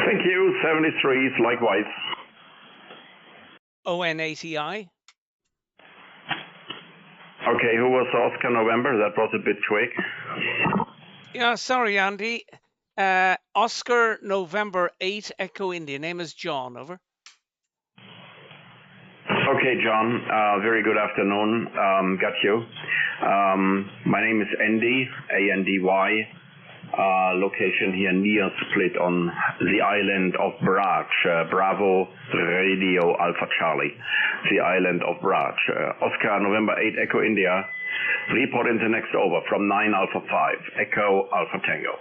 Thank you. 73s, likewise. ON80I. Okay, who was Oscar November? That was a bit quick. Yeah, sorry, Andy. Oscar November 8 Echo India. Name is John. Over. Okay, John. Very good afternoon. Got you. My name is Andy, Andy. Location here near Split on the island of Braj. Bravo Radio Alpha Charlie. The island of Braj. Oscar November 8 Echo India. Report into next over from 9 Alpha 5 Echo Alpha Tango.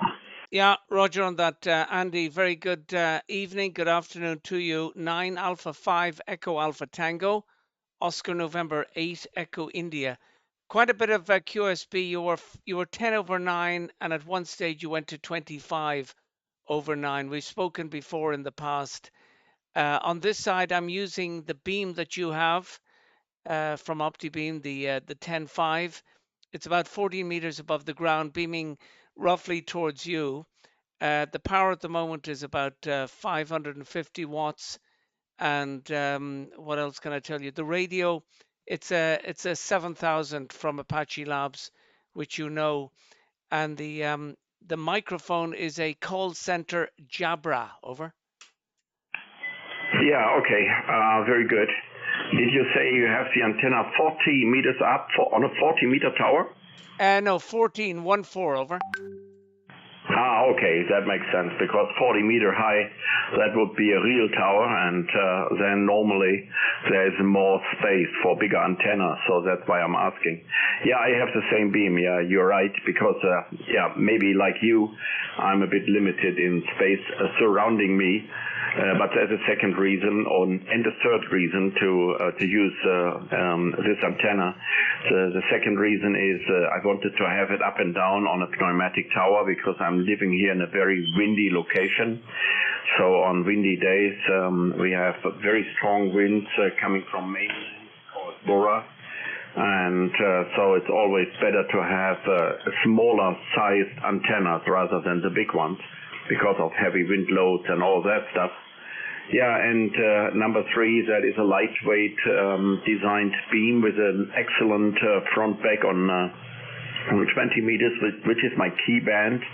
Yeah, Roger on that, Andy. Very good evening, good afternoon to you. 9 Alpha 5 Echo Alpha Tango, Oscar November 8 Echo India. Quite a bit of QSB. You were 10 over 9, and at one stage you went to 25 over 9. We've spoken before in the past. On this side, I'm using the beam that you have from OptiBeam, the 10.5. It's about 14 meters above the ground, beaming roughly towards you. The power at the moment is about 550 watts. And what else can I tell you? The radio, it's a 7000 from Apache Labs, which you know. And the microphone is a call center Jabra. Over. Yeah, okay. Very good. Did you say you have the antenna 40 meters up on a 40-meter tower? No, 14, 1-4, over. Okay, that makes sense, because 40-meter high, that would be a real tower, and then normally there's more space for bigger antennas, so that's why I'm asking. Yeah, I have the same beam. Yeah, you're right, because maybe like you, I'm a bit limited in space surrounding me. But there's a second reason, and a third reason to use this antenna. The second reason is I wanted to have it up and down on a pneumatic tower, because I'm living here in a very windy location. So on windy days, we have very strong winds coming from mainland called Bora. And so it's always better to have smaller sized antennas rather than the big ones, because of heavy wind loads and all that stuff. Yeah, and number 3, that is a lightweight designed beam with an excellent front back on 20 meters, which is my key band.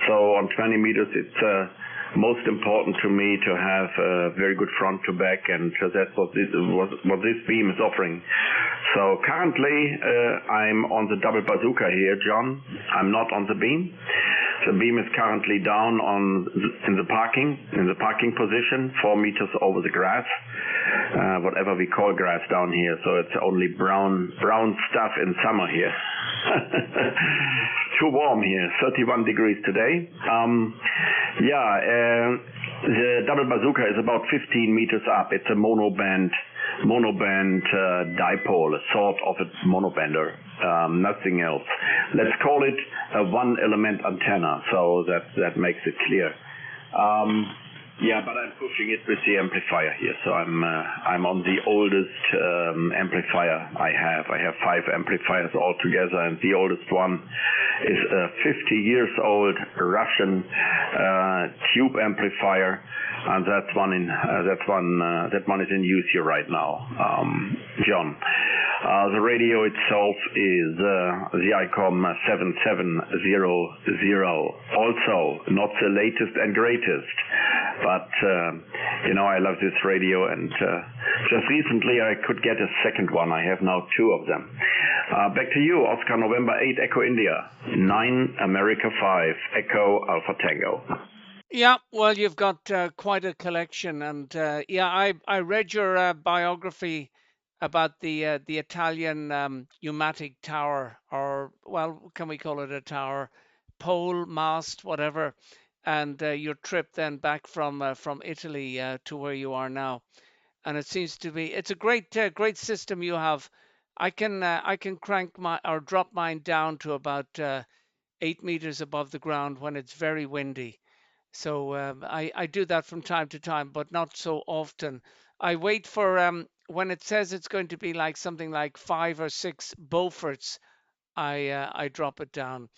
So on 20 meters, it's most important to me to have a very good front to back, and that's what this beam is offering. So currently, I'm on the double bazooka here, John. I'm not on the beam. The beam is currently down in the parking position, 4 meters over the grass, whatever we call grass down here. So it's only brown stuff in summer here. Too warm here, 31 degrees today. The double bazooka is about 15 meters up. It's a monoband dipole, a sort of a monobander, nothing else. Let's call it a one-element antenna, so that makes it clear. But I'm pushing it with the amplifier here, so I'm on the oldest amplifier I have. I have 5 amplifiers altogether, and the oldest one is a 50 years old Russian tube amplifier, and that one is in use here right now, John. The radio itself is the ICOM 7700. Also, not the latest and greatest, but I love this radio, and just recently I could get a second one. I have now 2 of them. Back to you, Oscar November 8 Echo India, 9 America 5 Echo Alpha Tango. Yeah, well, you've got quite a collection, and I read your biography about the Italian pneumatic tower, or well, can we call it a tower, pole, mast, whatever, and your trip then back from Italy to where you are now, and it seems to be it's a great system you have. I can crank my or drop mine down to about 8 meters above the ground when it's very windy. So I do that from time to time, but not so often. I wait for when it says it's going to be like something like 5 or 6 Beauforts, I drop it down.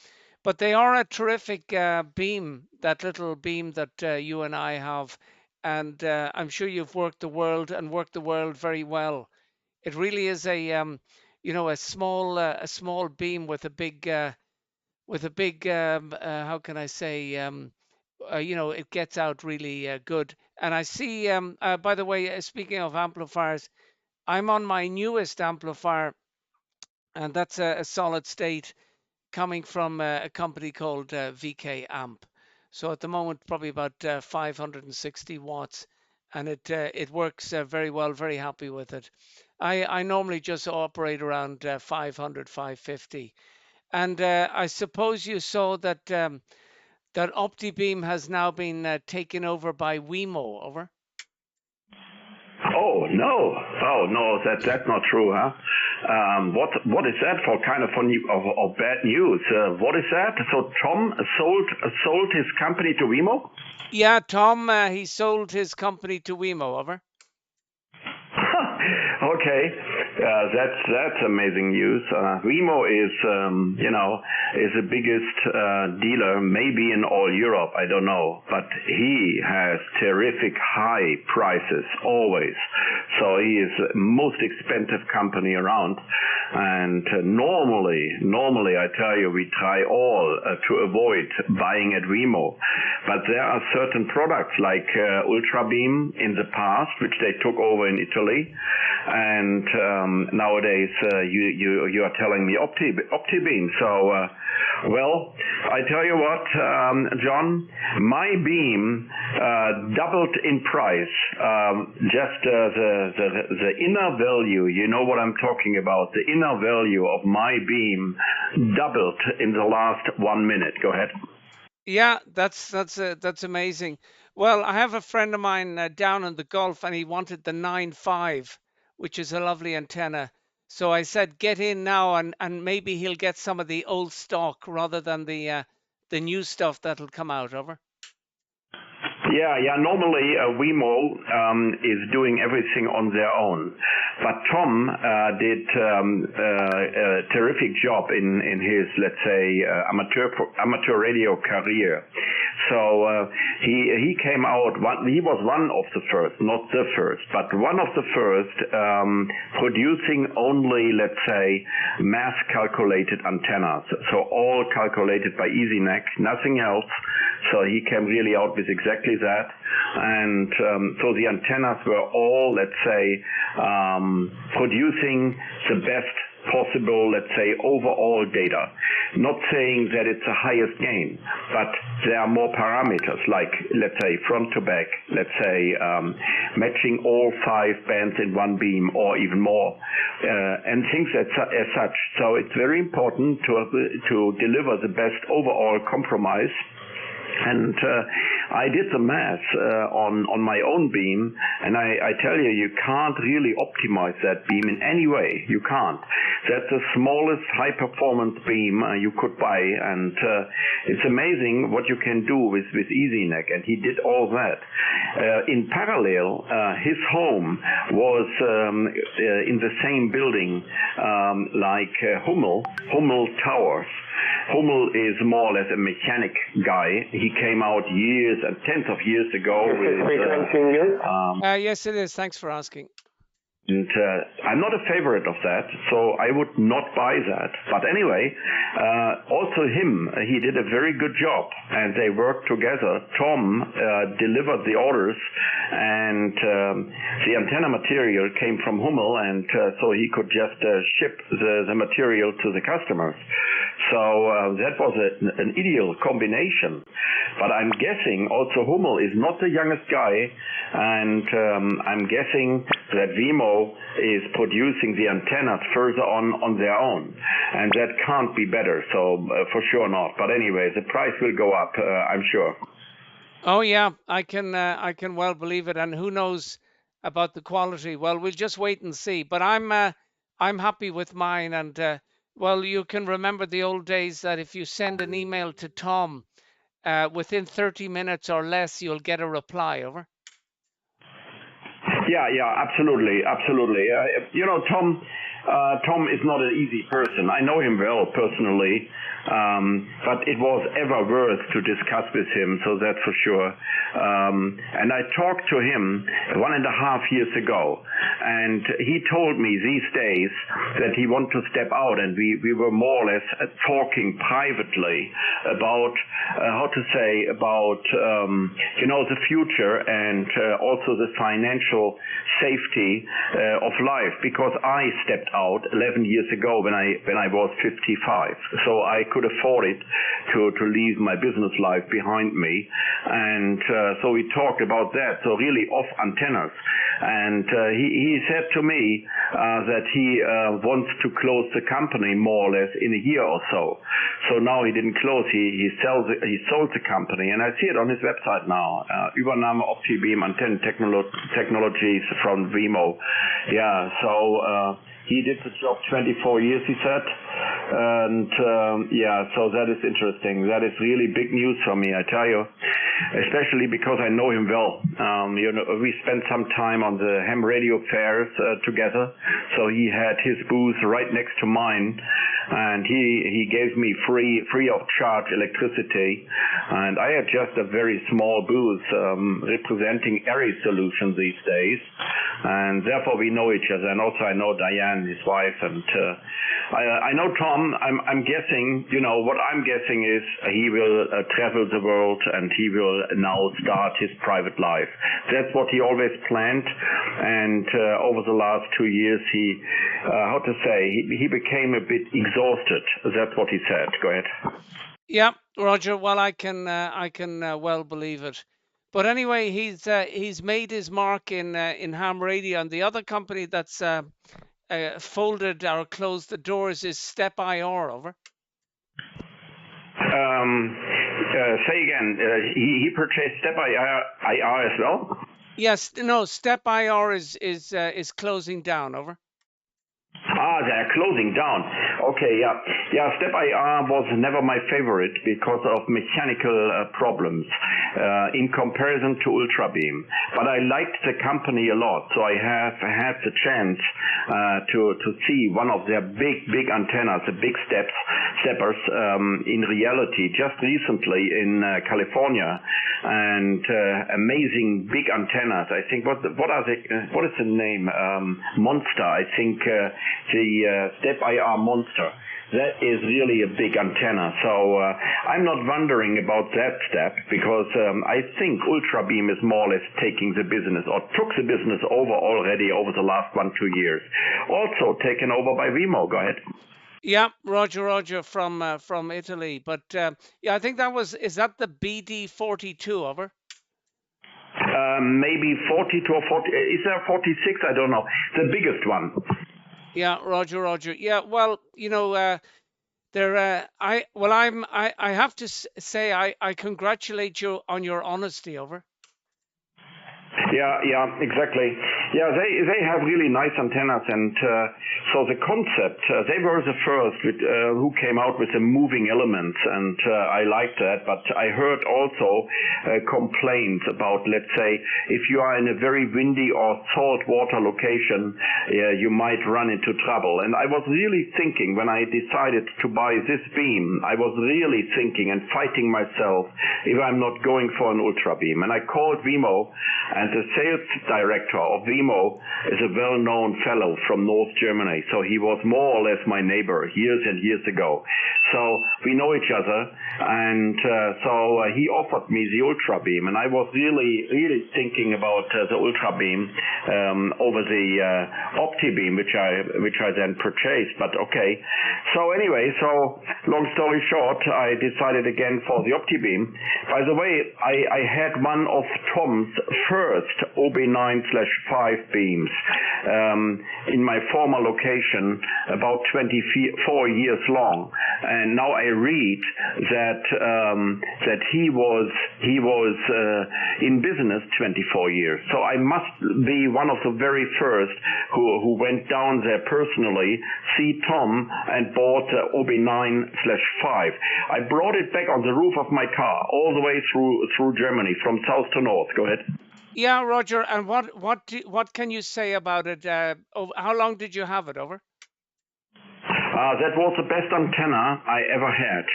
But they are a terrific beam, that little beam that you and I have. And I'm sure you've worked the world and worked the world very well. It really is a small beam with a big, how can I say, it gets out really good. And I see, by the way, speaking of amplifiers, I'm on my newest amplifier, and that's a solid state coming from a company called VK Amp. So at the moment, probably about 560 watts, and it works very well. Very happy with it. I normally just operate around 500, 550. And I suppose you saw that OptiBeam has now been taken over by Wemo. Over. Oh no! Oh no! That's not true, huh? What is that for kind of of bad news? What is that? So Tom sold his company to Wemo? Yeah, Tom, he sold his company to Wemo. Over. Okay, that's amazing news. Remo is the biggest dealer, maybe in all Europe. I don't know, but he has terrific high prices always. So he is the most expensive company around. And normally, I tell you, we try all to avoid buying at Remo. But there are certain products like Ultrabeam in the past, which they took over in Italy. And nowadays you are telling me OptiBeam. So well, I tell you what, John, my beam doubled in price. Just the inner value, you know what I'm talking about. The inner value of my beam doubled in the last 1 minute. Go ahead. Yeah, that's amazing. Well, I have a friend of mine down in the Gulf, and he wanted the 9.5, which is a lovely antenna. So I said, get in now, and maybe he'll get some of the old stock rather than the new stuff that'll come out. Over. Yeah. Normally, Wemo is doing everything on their own, but Tom did a terrific job in his, let's say, amateur radio career. So he came out. He was one of the first, not the first, but one of the first producing only, let's say, mass calculated antennas. So all calculated by EasyNet, nothing else. So he came really out with exactly that. And so the antennas were all, let's say, producing the best possible, let's say, overall data. Not saying that it's the highest gain, but there are more parameters like, let's say, front to back, let's say, matching all 5 bands in one beam or even more, and things as such. So it's very important to deliver the best overall compromise. And I did the math on my own beam, and I tell you, you can't really optimize that beam in any way. You can't. That's the smallest high-performance beam you could buy, and it's amazing what you can do with EasyNet, and he did all that. In parallel, his home was in the same building like Hummel Towers. Hummel is more or less a mechanic guy. He came out years and tens of years ago. Yes, it is. Thanks for asking. And I'm not a favorite of that, so I would not buy that. But anyway, also he did a very good job, and they worked together. Tom delivered the orders, and the antenna material came from Hummel, and so he could just ship the material to the customers. So that was an ideal combination. But I'm guessing also Hummel is not the youngest guy, and I'm guessing that Wemo is producing the antennas further on their own, and that can't be better. So for sure not. But anyway, the price will go up, I'm sure. Oh yeah, I can well believe it. And who knows about the quality? Well, we'll just wait and see. But I'm happy with mine, and well, you can remember the old days that if you send an email to Tom, within 30 minutes or less, you'll get a reply. Over. Yeah, absolutely. Tom is not an easy person. I know him well personally, but it was ever worth to discuss with him, so that's for sure. And I talked to him 1.5 years ago, and he told me these days that he wanted to step out, and we were more or less talking privately about the future and also the financial safety of life, because I stepped out 11 years ago when I was 55, so I could afford it to leave my business life behind me, and so we talked about that, so really off antennas, and he said to me that he wants to close the company more or less in a year or so. So now he didn't close, he sold the company, and I see it on his website now, Übernahme Optibeam Antennen Technologies from Vimo. Yeah, so he did the job 24 years, he said, and so that is interesting. That is really big news for me, I tell you, especially because I know him well. We spent some time on the ham radio fairs together, so he had his booth right next to mine, and he gave me free of charge electricity, and I had just a very small booth representing Airy Solutions these days, and therefore we know each other, and also I know Diane, his wife, and I know Tom. I'm guessing, what I'm guessing is he will travel the world, and he will now start his private life. That's what he always planned, and over the last 2 years he became a bit exhausted. That's what he said. Go ahead. Yeah, Roger. Well, I can well believe it. But anyway, he's made his mark in ham radio, and the other company that's folded or closed the doors is Step IR. Over. Say again. He purchased Step IR as well. Yes. No. Step IR is closing down. Over. They're closing down. Okay, yeah. Step IR was never my favorite because of mechanical problems in comparison to Ultrabeam. But I liked the company a lot, so I have had the chance to see one of their big antennas, the big steppers in reality just recently in California, and amazing big antennas. I think what is the name? Monster. I think the Step IR Monster. That is really a big antenna. So I'm not wondering about that step, because I think Ultrabeam is more or less taking the business, or took the business over already over the last 1-2 years. Also taken over by Vimo. Go ahead. Yeah, Roger from Italy. But I think is that the BD42? Over. Maybe 42 or 40. Is there 46? I don't know. The biggest one. Yeah, Roger. Yeah, well, I have to say I congratulate you on your honesty. Over. Yeah, exactly. Yeah, they have really nice antennas, and so the concept, they were the first who came out with the moving elements, and I liked that. But I heard also complaints about, let's say, if you are in a very windy or salt water location, you might run into trouble. And I was really thinking, when I decided to buy this beam, I was really thinking and fighting myself if I'm not going for an Ultrabeam. And I called Vimo, and the sales director of Vimo is a well-known fellow from North Germany, so he was more or less my neighbor years and years ago. So we know each other, and so he offered me the Ultrabeam, and I was really thinking about the Ultrabeam over the Optibeam, which I then purchased. But okay, so anyway, so long story short, I decided again for the Optibeam. By the way, I had one of Tom's first OB9/5 beams in my former location, about 24 years long, and now I read that he was in business 24 years. So I must be one of the very first who went down there personally, see Tom, and bought OB9/5. I brought it back on the roof of my car all the way through Germany, from south to north. Go ahead. Yeah, Roger. And what can you say about it? How long did you have it? Over. That was the best antenna I ever had.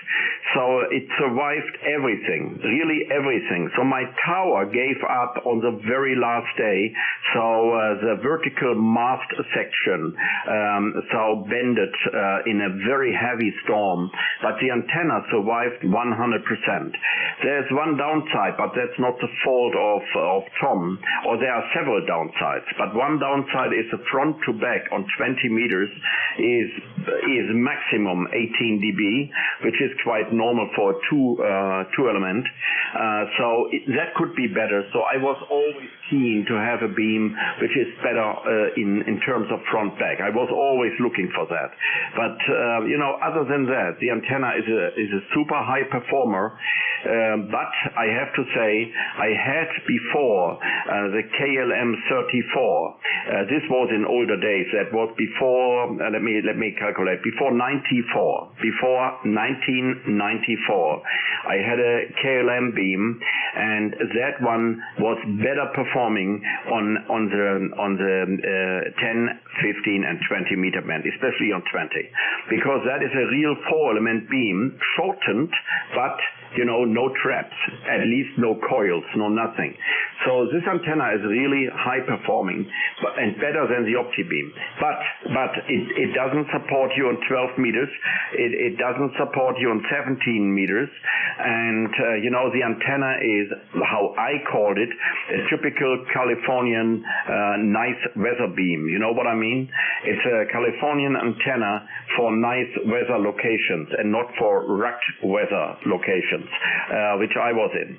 So it survived everything, really everything. So my tower gave up on the very last day. So the vertical mast section bended in a very heavy storm, but the antenna survived 100%. There's one downside, but that's not the fault of Tom, or there are several downsides. But one downside is the front to back on 20 meters is maximum 18 dB, which is quite normal for a two element. That could be better. So I was always keen to have a beam which is better in terms of front back. I was always looking for that. But other than that, the antenna is a super high performer. But I have to say, I had before the KLM 34. This was in older days. That was before. Let me calculate. Before 94. Before 1994, I had a KLM beam, and that one was better performing on the 10, 15, and 20 meter band, especially on 20, because that is a real 4-element beam, shortened, but no traps, at least no coils, no nothing. So this antenna is really high performing and better than the OptiBeam. But it doesn't support you on 12 meters. It doesn't support you on 17 meters. And, the antenna is, how I called it, a typical Californian nice weather beam. You know what I mean? It's a Californian antenna for nice weather locations and not for rugged weather locations, which I was in.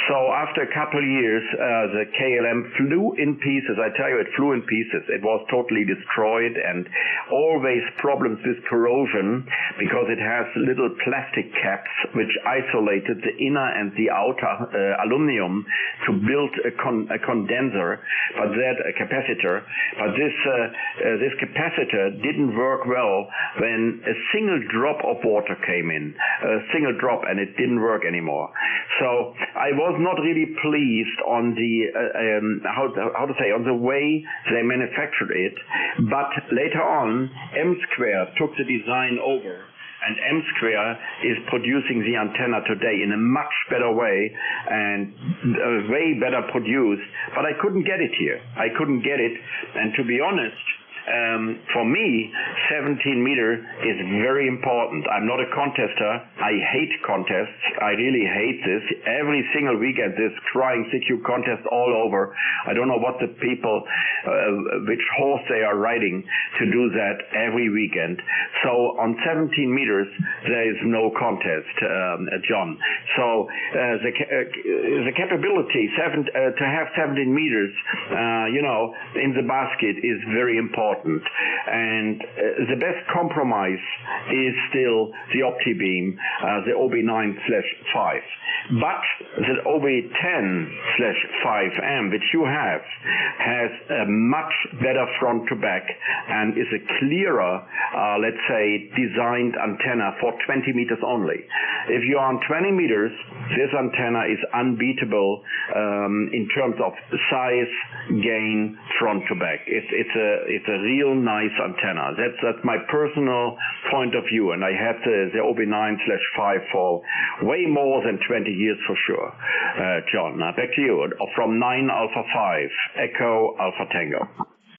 So after a couple of years, the KLM flew in pieces. I tell you, it flew in pieces. It was totally destroyed, and always problems with corrosion because it has little plastic caps which isolated the inner and the outer aluminum to build a condenser, but that a capacitor. But this capacitor didn't work well when a single drop of water came in, a single drop, and it didn't work anymore. So I was not really pleased on the on the way they manufactured it. But later on, M Square took the design over, and M Square is producing the antenna today in a much better way and way better produced. But I couldn't get it here. I couldn't get it, and to be honest, for me, 17 meter is very important. I'm not a contester. I hate contests. I really hate this. Every single weekend, there's crying CQ contests all over. I don't know what the people, which horse they are riding to do that every weekend. So on 17 meters, there is no contest, John. So the capability to have 17 meters, in the basket is very important. And the best compromise is still the OptiBeam, the OB9/5. But the OB10/5M, which you have, has a much better front to back and is a clearer, let's say, designed antenna for 20 meters only. If you are on 20 meters, this antenna is unbeatable in terms of size, gain, front to back. It's a real nice antenna. That's my personal point of view, and I had the OB9/5 for way more than 20 years for sure. John, back to you from 9A5 Echo Alpha Tango.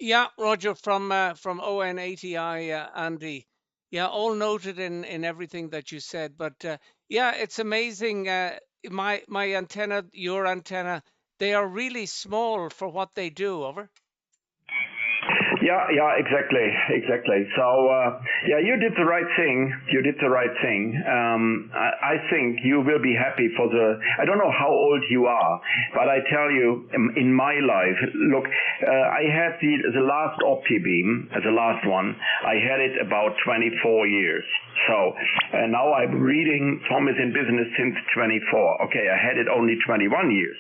Yeah, Roger, from ON80i, Andy. Yeah, all noted in everything that you said. But yeah, it's amazing. My antenna, your antenna, they are really small for what they do. Over. Yeah, exactly. So, you did the right thing. I think you will be happy for I don't know how old you are, but I tell you, in my life, look, I had the last OptiBeam, the last one, I had it about 24 years. So, now I'm reading Tom is in business since 24. Okay, I had it only 21 years,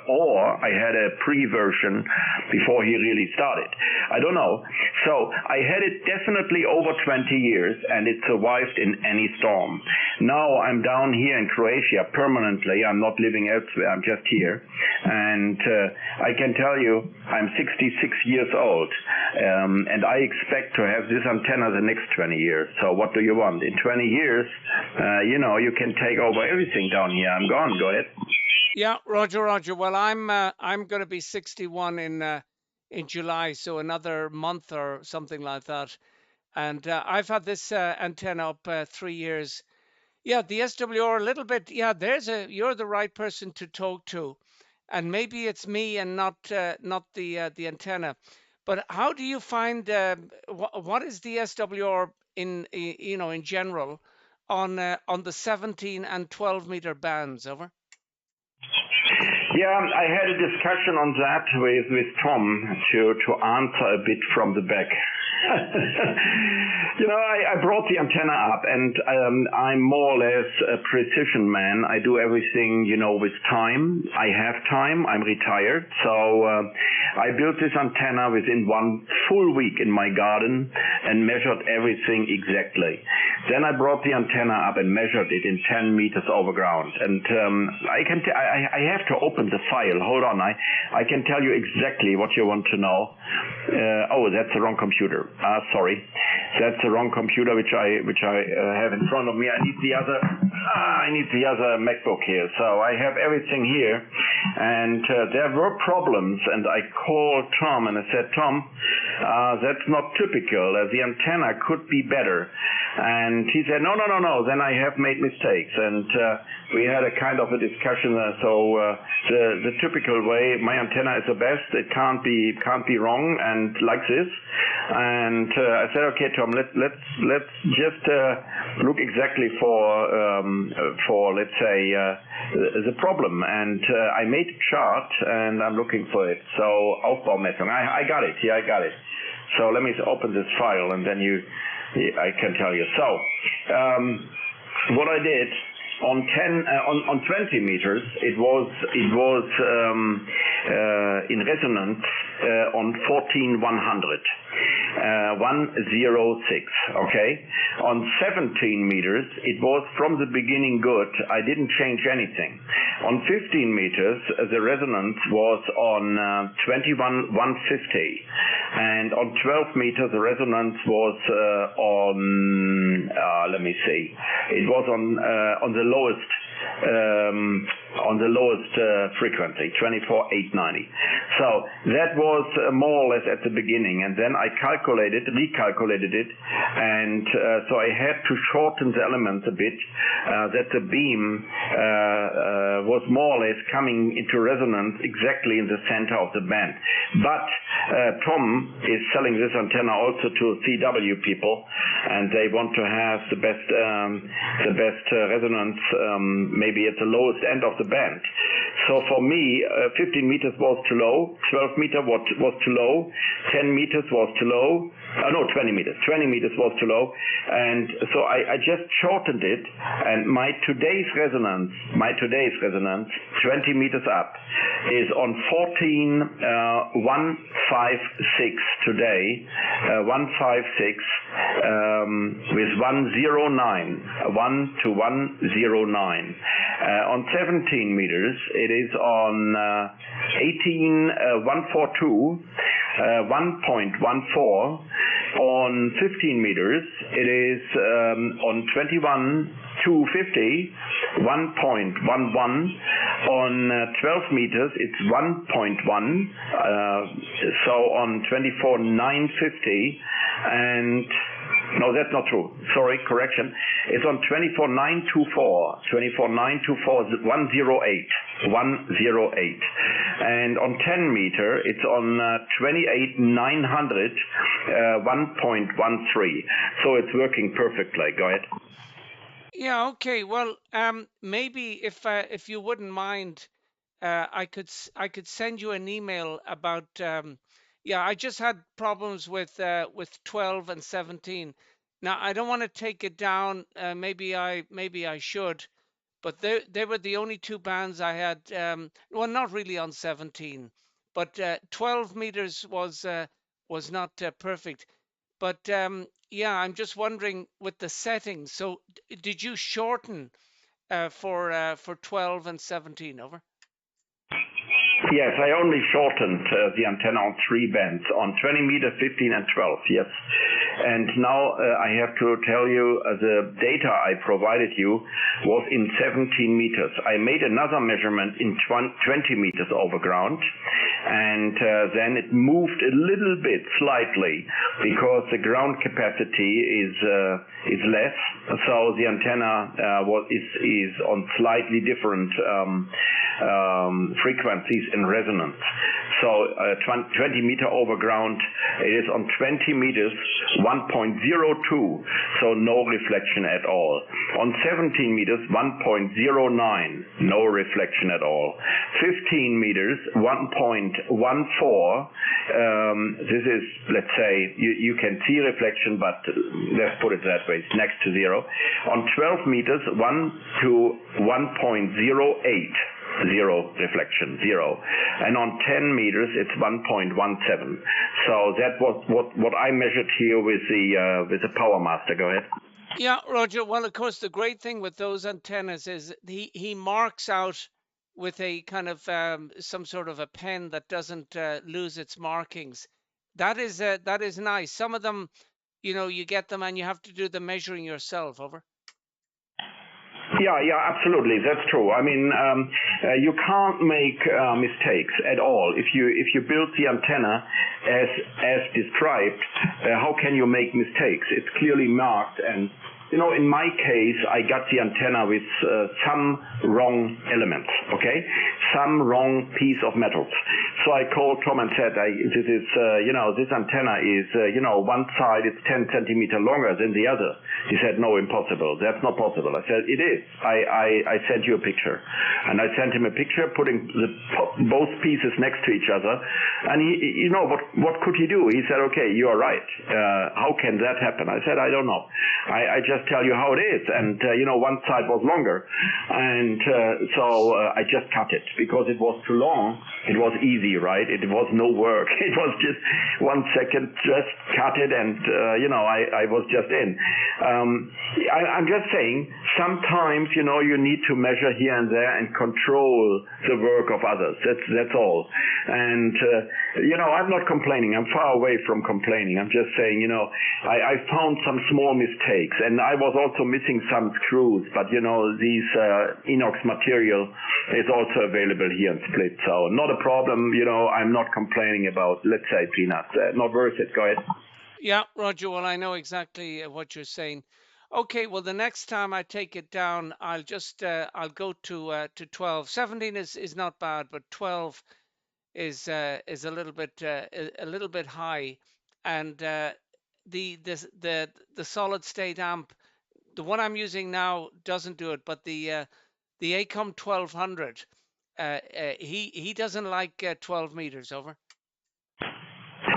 or I had a pre-version before he really started. I don't know know. So I had it definitely over 20 years, and it survived in any storm. Now I'm down here in Croatia permanently. I'm not living elsewhere. I'm just here. And I can tell you, I'm 66 years old, and I expect to have this antenna the next 20 years. So what do you want? In 20 years, you can take over everything down here. I'm gone. Go ahead. Yeah, Roger, Roger. Well, I'm going to be 61 in July, so another month or something like that. And I've had this antenna up 3 years. Yeah, the SWR a little bit. Yeah, you're the right person to talk to, and maybe it's me and not the antenna. But how do you find what is the SWR in general on the 17 and 12-meter bands? Over. Yeah, I had a discussion on that with Tom to answer a bit from the back. I brought the antenna up, and I'm more or less a precision man. I do everything, with time. I have time. I'm retired. So I built this antenna within one full week in my garden and measured everything exactly. Then I brought the antenna up and measured it in 10 meters over ground. And I have to open the file. Hold on. I can tell you exactly what you want to know. That's the wrong computer. Sorry. That's the wrong computer which I have in front of me. I need the other MacBook here. So I have everything here, and there were problems, and I called Tom and I said, Tom, that's not typical. The antenna could be better. And he said, no. Then I have made mistakes, and we had a kind of a discussion. The typical way, my antenna is the best. It can't be wrong, and like this. And I said, okay, Tom, let's just look exactly for let's say the problem. And I made a chart, and I'm looking for it. So Aufbaumessung, I got it. Yeah, I got it. So let me open this file, and then I can tell you. So what I did on 20 meters, it was in resonance on 14100. 106. Okay. On 17 meters, it was from the beginning good. I didn't change anything. On 15 meters, the resonance was on 21,150, and on 12 meters, the resonance was on. Let me see. It was on the lowest. On the lowest frequency, 24,890. So that was more or less at the beginning, and then I recalculated it, and so I had to shorten the elements a bit, that the beam was more or less coming into resonance exactly in the center of the band. But Tom is selling this antenna also to CW people, and they want to have the best resonance, maybe at the lowest end of the band. So for me, 15 meters was too low, 12 meters was too low, 10 meters was too low, 20 meters. 20 meters was too low, and so I just shortened it, and my today's resonance, 20 meters up, is on 14,156 today, 156 with 109, 1 to 109. On 17 meters, it is on 142, 1.14. On 15 meters, it is on 21,250, 1.11. On 12 meters, it's 1.1. So on 24,950, and no, that's not true. Sorry, correction. It's on 24,924. 24,924 is 108. 108. And on 10 meter, it's on 28,900, 1.13. So it's working perfectly. Go ahead. Yeah. Okay. Well, maybe if you wouldn't mind, I could send you an email about. I just had problems with 12 and 17. Now I don't want to take it down. Maybe I should, but they were the only two bands I had. Well, not really on 17, but 12 meters perfect. But yeah, I'm just wondering with the settings. So did you shorten for 12 and 17? Over. Yes, I only shortened the antenna on 3 bands, on 20 meter, 15 and 12, yes. And now I have to tell you the data I provided you was in 17 meters. I made another measurement in 20 meters over ground, and then it moved a little bit slightly because the ground capacity is less, so the antenna is on slightly different frequencies in resonance. So 20 meter over ground, it is on 20 meters 1.02, so no reflection at all. On 17 meters 1.09, no reflection at all. 15 meters 1.14, this is, let's say, you can see reflection, but let's put it that way, it's next to zero. On 12 meters 1 to 1.08. Zero reflection, zero. And on 10 meters, it's 1.17. So that was what I measured here with the Power Master. Go ahead. Yeah, Roger. Well, of course, the great thing with those antennas is he marks out with a kind of some sort of a pen that doesn't lose its markings. That is nice. Some of them, you get them and you have to do the measuring yourself. Over. Yeah, absolutely. That's true. I mean, you can't make mistakes at all. If you build the antenna as described, how can you make mistakes? It's clearly marked, and in my case, I got the antenna with some wrong elements. Okay, some wrong piece of metals. So I called Tom and said, this is, this antenna is, one side is 10 centimeter longer than the other. He said, no, impossible. That's not possible. I said, it is. I sent you a picture. And I sent him a picture putting both pieces next to each other. And he, what could he do? He said, okay, you are right. How can that happen? I said, I don't know. I just tell you how it is. And, one side was longer. And so I just cut it because it was too long. It was easy, right? It was no work. It was just 1 second, just cut it, and I was just in. I'm just saying, sometimes you need to measure here and there and control the work of others. That's all. And I'm not complaining. I'm far away from complaining. I'm just saying, I found some small mistakes, and I was also missing some screws. But these inox material is also available here in Split, so not a problem. I'm not complaining about, let's say, peanuts. Not worth it. Go ahead. Yeah, Roger. Well, I know exactly what you're saying. Okay, well, the next time I take it down, I'll just I'll go to 12. 17 is not bad, but 12 is a little bit high, and the solid state amp, the one I'm using now, doesn't do it, but the ACOM 1200, he doesn't like 12 meters. Over.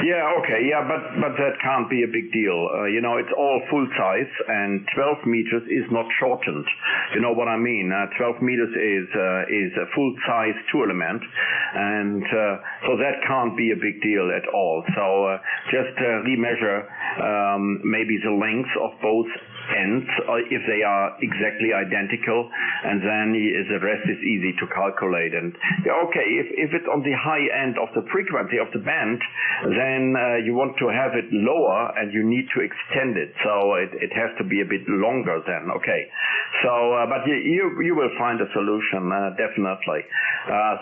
Yeah, okay, yeah, but that can't be a big deal. It's all full size, and 12 meters is not shortened. You know what I mean? 12 meters is a full size 2-element, and so that can't be a big deal at all. So just remeasure maybe the length of both ends, if they are exactly identical, and then the rest is easy to calculate. And okay, if it's on the high end of the frequency of the band, then you want to have it lower and you need to extend it, so it has to be a bit longer then. Okay, so but you will find a solution, definitely.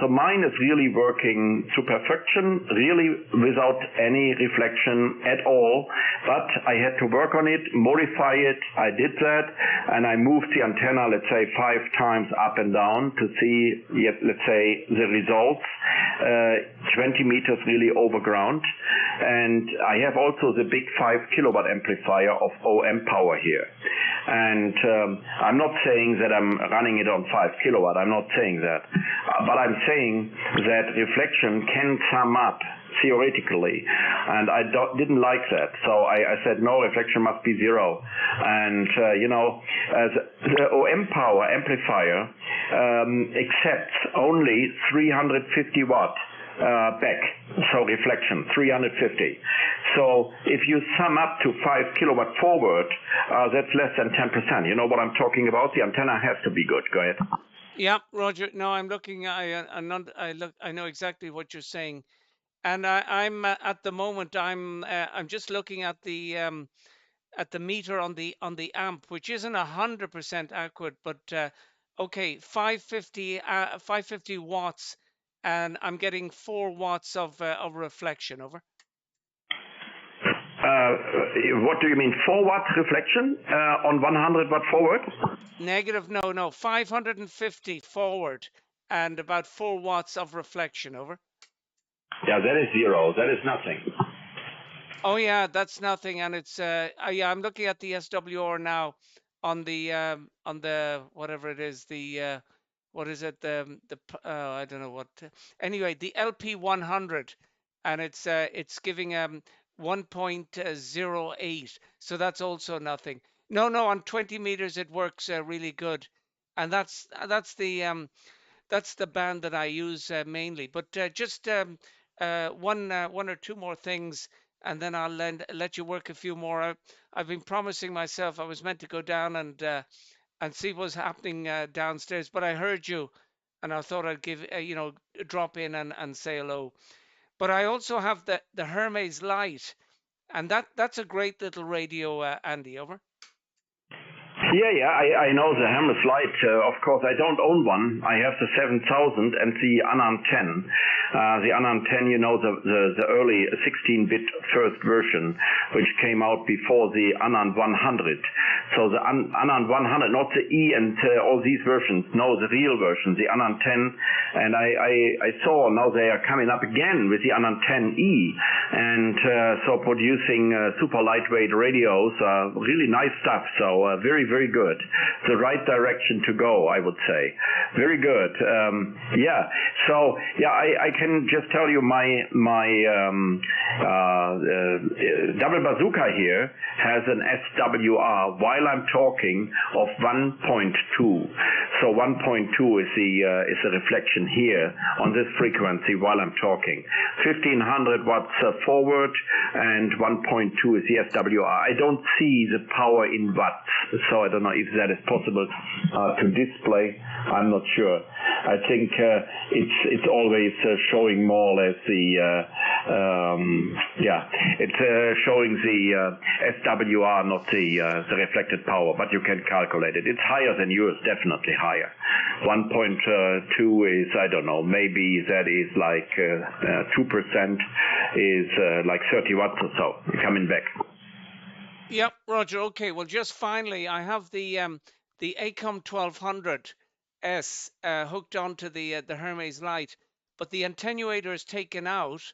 So mine is really working to perfection, really without any reflection at all, but I had to work on it, modify it. I did that, and I moved the antenna, let's say, 5 times up and down to see, let's say, the results. 20 meters really over ground, and I have also the big 5 kilowatt amplifier of OM power here. And I'm not saying that I'm running it on 5 kilowatt. I'm not saying that, but I'm saying that reflection can come up theoretically, and I didn't like that, so I said no, reflection must be 0. And the OM power amplifier accepts only 350 watt back, so reflection 350. So if you sum up to 5 kilowatt forward, that's less than 10%. You know what I'm talking about? The antenna has to be good. Go ahead. Yeah, Roger. No, I'm looking. I know exactly what you're saying, and I'm at the moment. I'm just looking at the meter on the amp, which isn't 100% accurate, but okay, 550 watts, and I'm getting 4 watts of reflection. Over. What do you mean? 4 watt reflection on 100 watt forward? Negative. No, 550 forward and about 4 watts of reflection. Over. Yeah, that is zero. That is nothing. Oh yeah, that's nothing, and it's yeah. I'm looking at the SWR now on the whatever it is, the what is it, I don't know what. Anyway, the LP 100, and it's giving 1.08, so that's also nothing. No, on 20 meters it works really good, and that's the band that I use mainly. But just one or two more things, and then I'll let you work a few more out. I've been promising myself I was meant to go down and see what's happening downstairs, but I heard you, and I thought I'd give drop in and say hello. But I also have the Hermes Light, and that's a great little radio, Andy. Over. Yeah, I know the Hermes Light. Of course, I don't own one. I have the 7000 and the Anan 10. The Anan 10, you know, the early 16-bit first version, which came out before the Anan 100. So the Anan 100, not the E and all these versions. No, the real version, the Anan 10. And I saw now they are coming up again with the Anan 10E, and so producing super lightweight radios. Really nice stuff. So very good. The right direction to go, I would say. Very good. Yeah. So yeah, I can just tell you my double bazooka here has an SWR while I'm talking of 1.2. So 1.2 is the reflection here on this frequency while I'm talking. 1500 watts forward and 1.2 is the SWR. I don't see the power in watts, so I don't know if that is possible to display. I'm not sure. I think it's always showing more or less the it's showing the SWR, not the reflected power, but you can calculate it. It's higher than yours, definitely higher. 1.2 is, I don't know, maybe that is like 2% is like 30 watts or so coming back. Yep, Roger. Okay. Well, just finally, I have the ACOM 1200S hooked onto the Hermes Light, but the attenuator is taken out,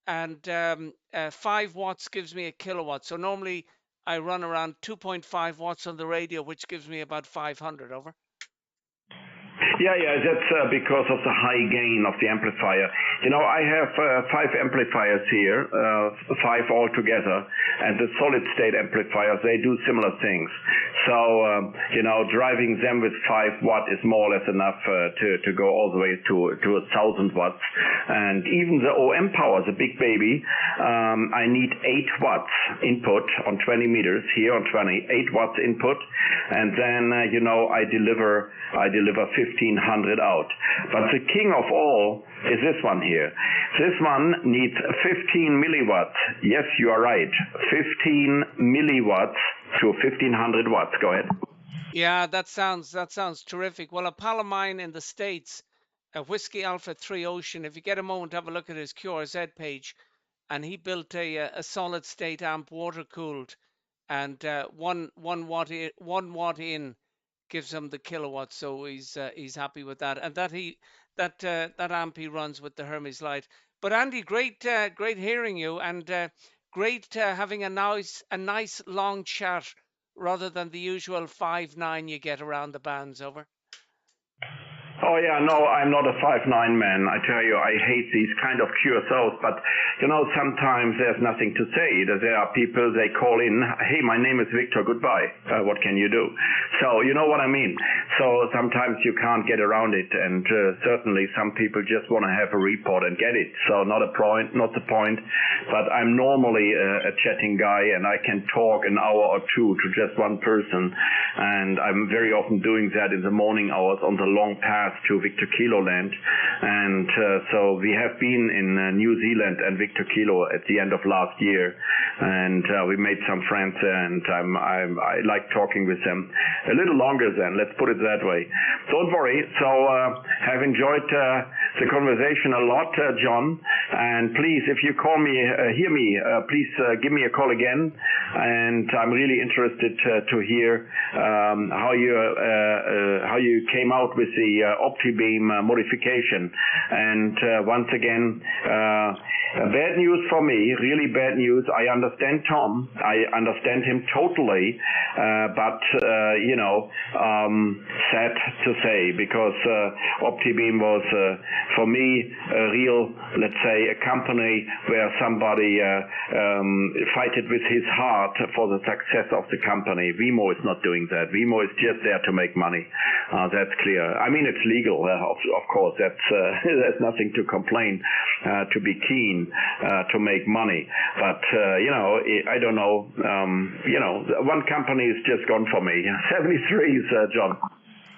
and 5 watts gives me a kilowatt. So normally I run around 2.5 watts on the radio, which gives me about 500. Over. Yeah, that's because of the high gain of the amplifier. You know, I have 5 amplifiers here, 5 altogether, and the solid state amplifiers, they do similar things. So, you know, driving them with 5 watt is more or less enough to go all the way to 1000 watts. And even the OM power, the big baby, I need 8 watts input on 20 meters, here on 8 watts input, and then, you know, I deliver 1500 out. But the king of all is this one here. This one needs 15 milliwatts. Yes, you are right. 15 milliwatts to 1500 watts. Go ahead. Yeah, that sounds terrific. Well, a pal of mine in the States, Whiskey Alpha 3 Ocean, if you get a moment, have a look at his QRZ page, and he built a solid state amp, water cooled, and 1 watt in gives him the kilowatt, so he's happy with that. And that amp he runs with the Hermes Light. But Andy, great hearing you, and great having a nice long chat rather than the usual 5-9 you get around the bands. Over. Oh yeah, no, I'm not a 5'9" man. I tell you, I hate these kind of QSOs, but sometimes there's nothing to say. There are people, they call in, hey, my name is Victor, goodbye. What can you do? So you know what I mean. So sometimes you can't get around it, and certainly some people just want to have a report and get it. So not the point, but I'm normally a chatting guy, and I can talk an hour or two to just one person, and I'm very often doing that in the morning hours on the long path to Victor Kilo land. And so we have been in New Zealand and Victor Kilo at the end of last year, and we made some friends there, and I like talking with them a little longer then, let's put it that way. Don't worry. So have enjoyed the conversation a lot, John, and please, if you call me, hear me, please give me a call again, and I'm really interested to hear how you came out with the OptiBeam modification. And once again, bad news for me, really bad news. I understand Tom. I understand him totally, but sad to say, because OptiBeam was for me a real, let's say, a company where somebody fighted with his heart for the success of the company. Vimo is not doing that. Vimo is just there to make money. That's clear. I mean, it's legal, of course. That's there's nothing to complain. To be keen to make money, but I don't know. One company is just gone for me. 73s, John.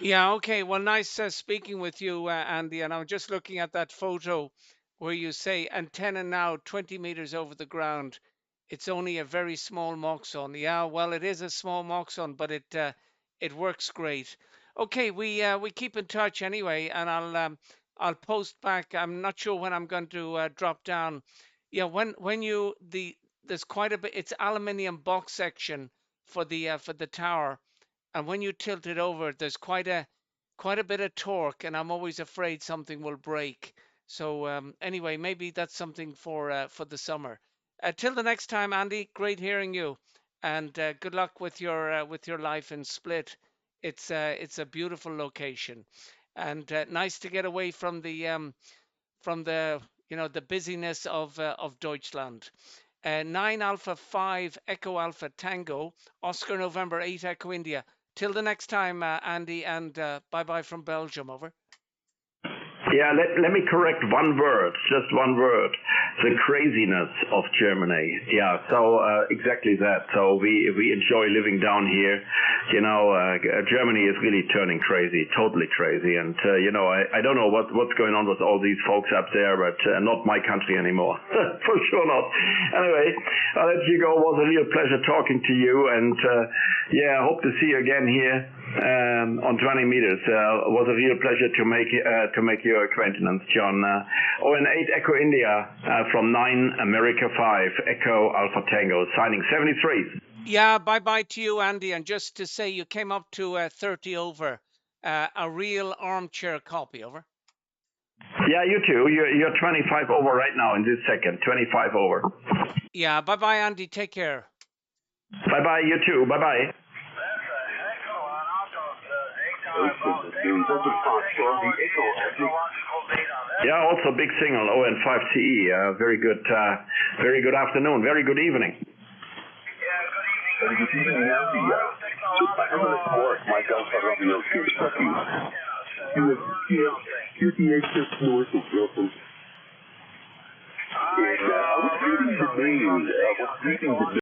Yeah, okay. Well, nice speaking with you, Andy. And I'm just looking at that photo where you say antenna now 20 meters over the ground. It's only a very small moxon. Yeah, well, it is a small moxon, but it works great. Okay, we keep in touch anyway, and I'll post back. I'm not sure when I'm going to drop down. Yeah, when there's quite a bit. It's aluminium box section for the tower, and when you tilt it over, there's quite a bit of torque, and I'm always afraid something will break. So anyway, maybe that's something for the summer. Till the next time, Andy. Great hearing you, and good luck with your life in Split. It's a beautiful location, and nice to get away from the the busyness of Deutschland. 9 Alpha 5 Echo Alpha Tango, Oscar November 8 Echo India. Till the next time, Andy, and bye bye from Belgium. Over. Yeah, let me correct one word, just one word. The craziness of Germany. Yeah, so exactly that. So we enjoy living down here. Germany is really turning crazy, totally crazy. And I don't know what's going on with all these folks up there, but not my country anymore. For sure not. Anyway, I'll let you go. It was a real pleasure talking to you, and I hope to see you again here on 20 meters. It was a real pleasure to make your acquaintance, John. 9 Echo India from 9 America 5 Echo Alpha Tango, signing 73. Yeah, bye bye to you, Andy. And just to say, you came up to 30 over, a real armchair copy. Over. Yeah, you too. You're 25 over right now in this second. 25 over. Yeah, bye bye, Andy. Take care. Bye bye. You too. Bye bye. Yeah, also big single 9A5EAT. Very good afternoon. Very good evening. Very good evening, Andy. I'm going to support my Delta Romeo 2 QTH just north of Wilson. And I was reading the news.